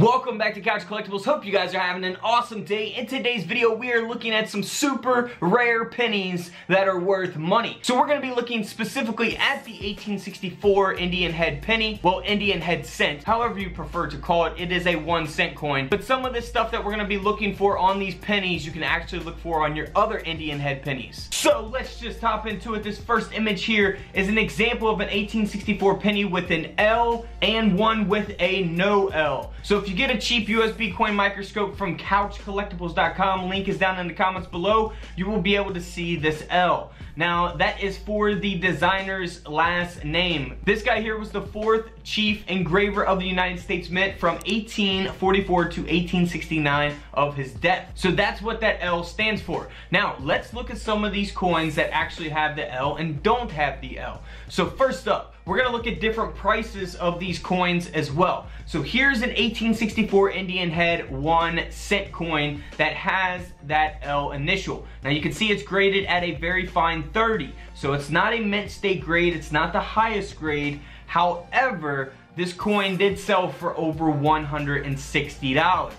Welcome back to Couch Collectibles. Hope you guys are having an awesome day. In today's video, we are looking at some super rare pennies that are worth money. So we're going to be looking specifically at the 1864 Indian head penny. Well, Indian head cent, however you prefer to call it. It is a 1-cent coin. But some of this stuff that we're going to be looking for on these pennies, you can actually look for on your other Indian head pennies. So let's just hop into it. This first image here is an example of an 1864 penny with an L and one with a no L. So if you get a cheap USB coin microscope from couchcollectibles.com, link is down in the comments below, you will be able to see this L. Now, that is for the designer's last name. This guy here was the 4th chief engraver of the United States Mint from 1844 to 1869 of his death. So that's what that L stands for. Now, let's look at some of these coins that actually have the L and don't have the L. So first up, we're gonna look at different prices of these coins as well. So here's an 1864 Indian head 1-cent coin that has that L initial. Now you can see it's graded at a very fine 30. So it's not a mint state grade, it's not the highest grade. However, this coin did sell for over $160.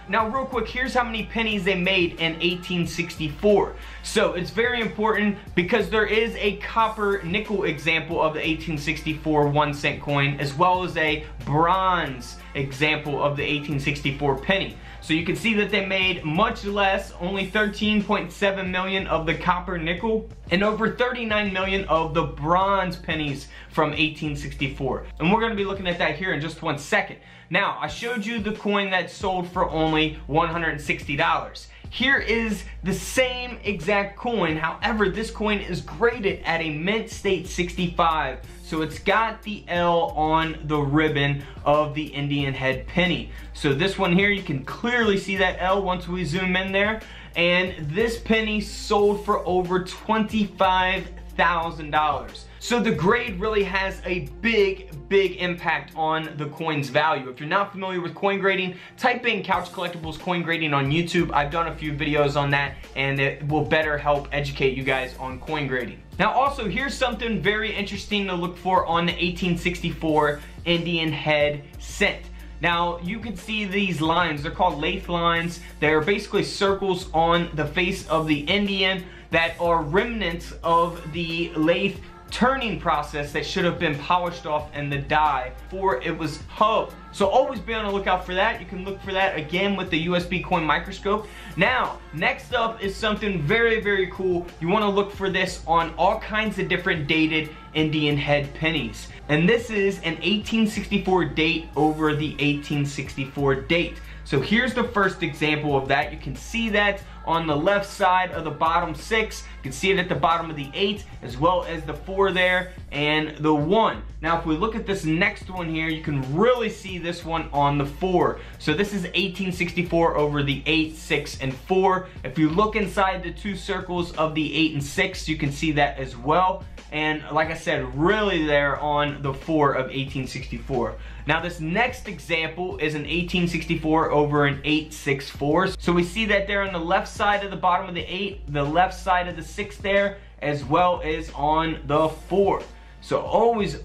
Now real quick, here's how many pennies they made in 1864. So it's very important because there is a copper nickel example of the 1864 1-cent coin as well as a bronze example of the 1864 penny. So you can see that they made much less, only 13.7 million of the copper nickel and over 39 million of the bronze pennies from 1864. And we're gonna be looking at that here in just 1 second. Now, I showed you the coin that sold for only $160. Here is the same exact coin. However, this coin is graded at a mint state 65. So it's got the L on the ribbon of the Indian head penny. So this one here, you can clearly see that L once we zoom in there. And this penny sold for over $25,000. So the grade really has a big impact on the coin's value. If you're not familiar with coin grading, type in Couch Collectibles coin grading on YouTube. I've done a few videos on that and it will better help educate you guys on coin grading. Now also, here's something very interesting to look for on the 1864 Indian head cent. Now, you can see these lines, they're called lathe lines. They're basically circles on the face of the Indian that are remnants of the lathe turning process that should have been polished off in the die before it was hubbed. So always be on the lookout for that. You can look for that again with the USB coin microscope. Now, next up is something very cool. You want to look for this on all kinds of different dated Indian head pennies. And this is an 1864 date over the 1864 date. So here's the first example of that. You can see that on the left side of the bottom 6. You can see it at the bottom of the 8, as well as the 4 there and the 1. Now if we look at this next one here, you can really see this one on the 4. So this is 1864 over the 8, 6, and 4. If you look inside the 2 circles of the 8 and 6, you can see that as well. And like I said, really there on the 4 of 1864. Now this next example is an 1864 over an 864. So we see that there on the left side of the bottom of the 8, the left side of the 6 there, as well as on the 4. So always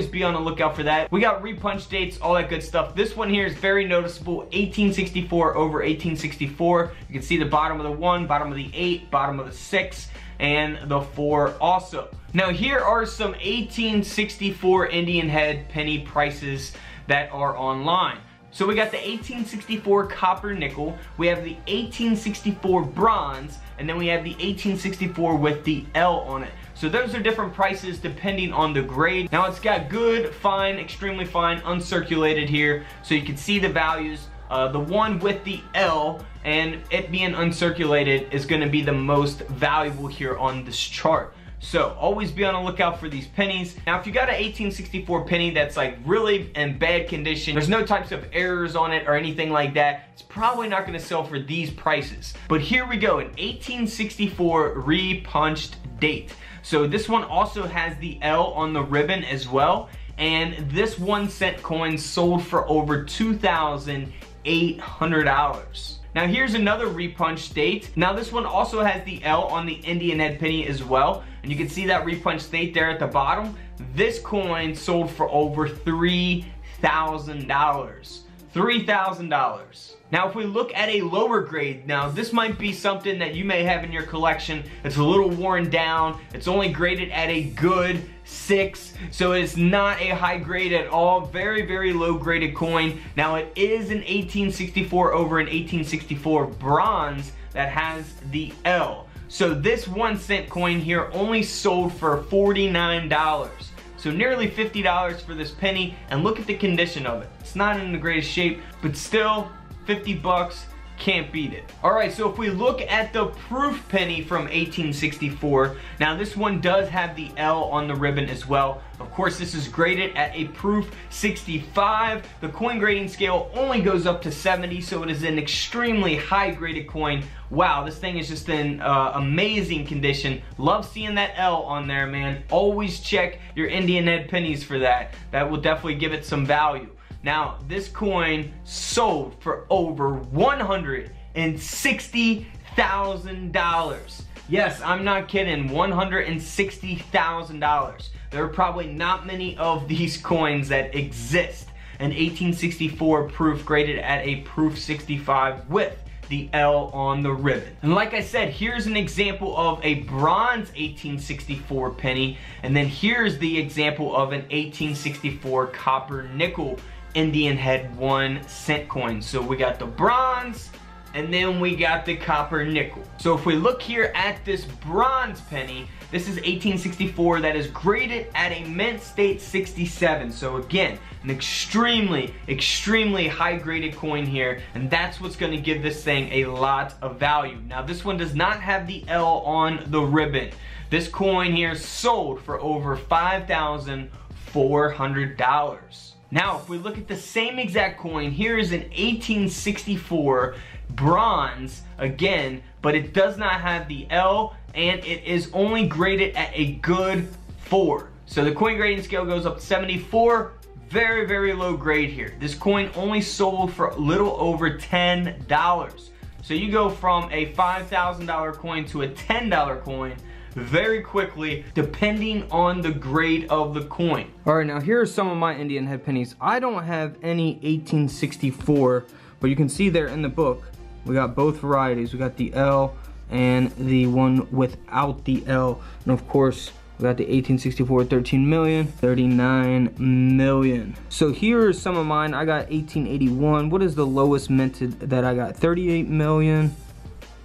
be on the lookout for that. We got repunch dates, all that good stuff. This one here is very noticeable, 1864 over 1864. You can see the bottom of the 1, bottom of the 8, bottom of the 6, and the 4 also. Now here are some 1864 Indian head penny prices that are online. So we got the 1864 copper nickel, we have the 1864 bronze, and then we have the 1864 with the L on it. So those are different prices depending on the grade. Now it's got good, fine, extremely fine, uncirculated here, so you can see the values. The one with the L and it being uncirculated is going to be the most valuable here on this chart. So always be on the lookout for these pennies. Now if you got an 1864 penny that's like really in bad condition, there's no types of errors on it or anything like that, it's probably not going to sell for these prices. But here we go, an 1864 repunched date. So this one also has the L on the ribbon as well, and this 1-cent coin sold for over $2,800. Now here's another repunch date. Now this one also has the L on the Indian head penny as well, and you can see that repunch date there at the bottom. This coin sold for over $3,000. $3,000. Now if we look at a lower grade, now this might be something that you may have in your collection. It's a little worn down. It's only graded at a good 6, so it's not a high grade at all. Very, very low graded coin. Now it is an 1864 over an 1864 bronze that has the L. So this 1 cent coin here only sold for $49. So nearly $50 for this penny, and look at the condition of it. It's not in the greatest shape, but still 50 bucks, can't beat it. Alright, so if we look at the proof penny from 1864, now this one does have the L on the ribbon as well. Of course, this is graded at a proof 65. The coin grading scale only goes up to 70, so it is an extremely high graded coin. Wow, this thing is just in amazing condition. Love seeing that L on there, man. Always check your Indian head pennies for that. That will definitely give it some value. Now, this coin sold for over $160,000. Yes, I'm not kidding, $160,000. There are probably not many of these coins that exist. An 1864 proof graded at a proof 65 with the L on the ribbon. And like I said, here's an example of a bronze 1864 penny, and then here's the example of an 1864 copper nickel Indian head 1 cent coin. So we got the bronze, and then we got the copper nickel. So if we look here at this bronze penny, this is 1864 that is graded at a mint state 67. So again, an extremely, extremely high graded coin here, and that's what's gonna give this thing a lot of value. Now this one does not have the L on the ribbon. This coin here sold for over $5,400. Now, if we look at the same exact coin, here is an 1864 bronze, again, but it does not have the L, and it is only graded at a good 4. So the coin grading scale goes up to 74, very, very low grade here. This coin only sold for a little over $10. So you go from a $5,000 coin to a $10 coin very quickly, depending on the grade of the coin. Alright, now here are some of my Indian head pennies. I don't have any 1864, but you can see there in the book, we got both varieties. We got the L and the one without the L. And of course, we got the 1864, 13 million, 39 million. So here are some of mine. I got 1881. What is the lowest minted that I got? 38 million,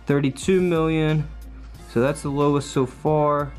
32 million. So that's the lowest so far.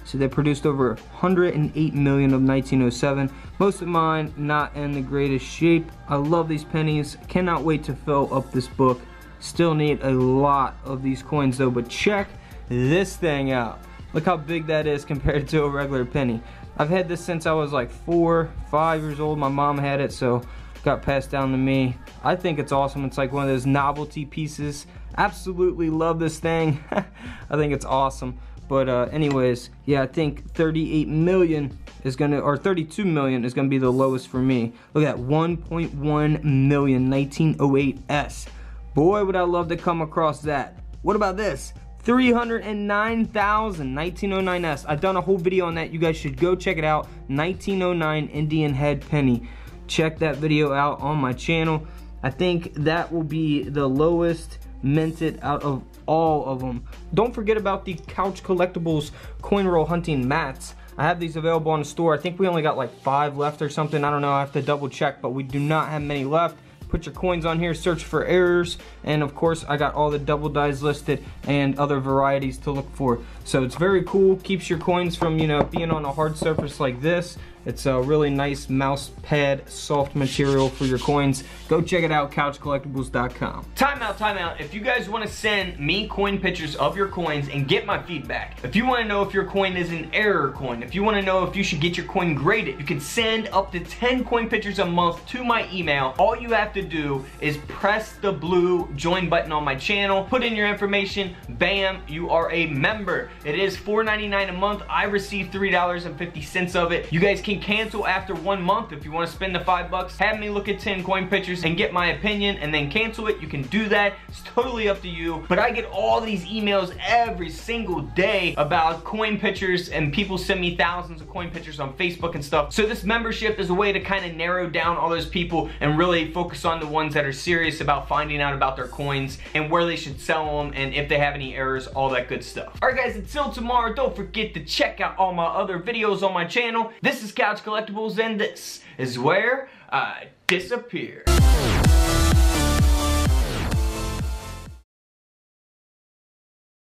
So they produced over 108 million of 1907. Most of mine not in the greatest shape. I love these pennies. Cannot wait to fill up this book. Still need a lot of these coins though, but check this thing out. Look how big that is compared to a regular penny. I've had this since I was like 4, 5 years old. My mom had it, so got passed down to me. I think it's awesome. It's like one of those novelty pieces. Absolutely love this thing. I think it's awesome. But anyways, yeah, I think 38 million is gonna, or 32 million is gonna be the lowest for me. Look at that, 1.1 million 1908S. Boy, would I love to come across that. What about this? 309,000 1909S. I've done a whole video on that. You guys should go check it out. 1909 Indian head penny. Check that video out on my channel. I think that will be the lowest minted out of all of them. Don't forget about the Couch Collectibles coin roll hunting mats. I have these available on the store. I think we only got like 5 left or something. I don't know, I have to double check, but we do not have many left. Put your coins on here, search for errors, and of course I got all the double dies listed and other varieties to look for. So it's very cool, keeps your coins from, you know, being on a hard surface like this. It's a really nice mouse pad, soft material for your coins. Go check it out, couchcollectibles.com. Time out. If you guys want to send me coin pictures of your coins and get my feedback, if you want to know if your coin is an error coin, if you want to know if you should get your coin graded, you can send up to 10 coin pictures a month to my email. All you have to do is press the blue join button on my channel, put in your information, bam, you are a member. It is $4.99 a month. I receive $3.50 of it. You guys can cancel after 1 month. If you want to spend the $5, have me look at 10 coin pictures and get my opinion and then cancel it. You can do that. It's totally up to you. But I get all these emails every single day about coin pictures, and people send me thousands of coin pictures on Facebook and stuff. So this membership is a way to kind of narrow down all those people and really focus on the ones that are serious about finding out about their coins and where they should sell them and if they have any errors, all that good stuff. Alright guys, until tomorrow, don't forget to check out all my other videos on my channel. This is Couch Collectibles, and this is where I disappear.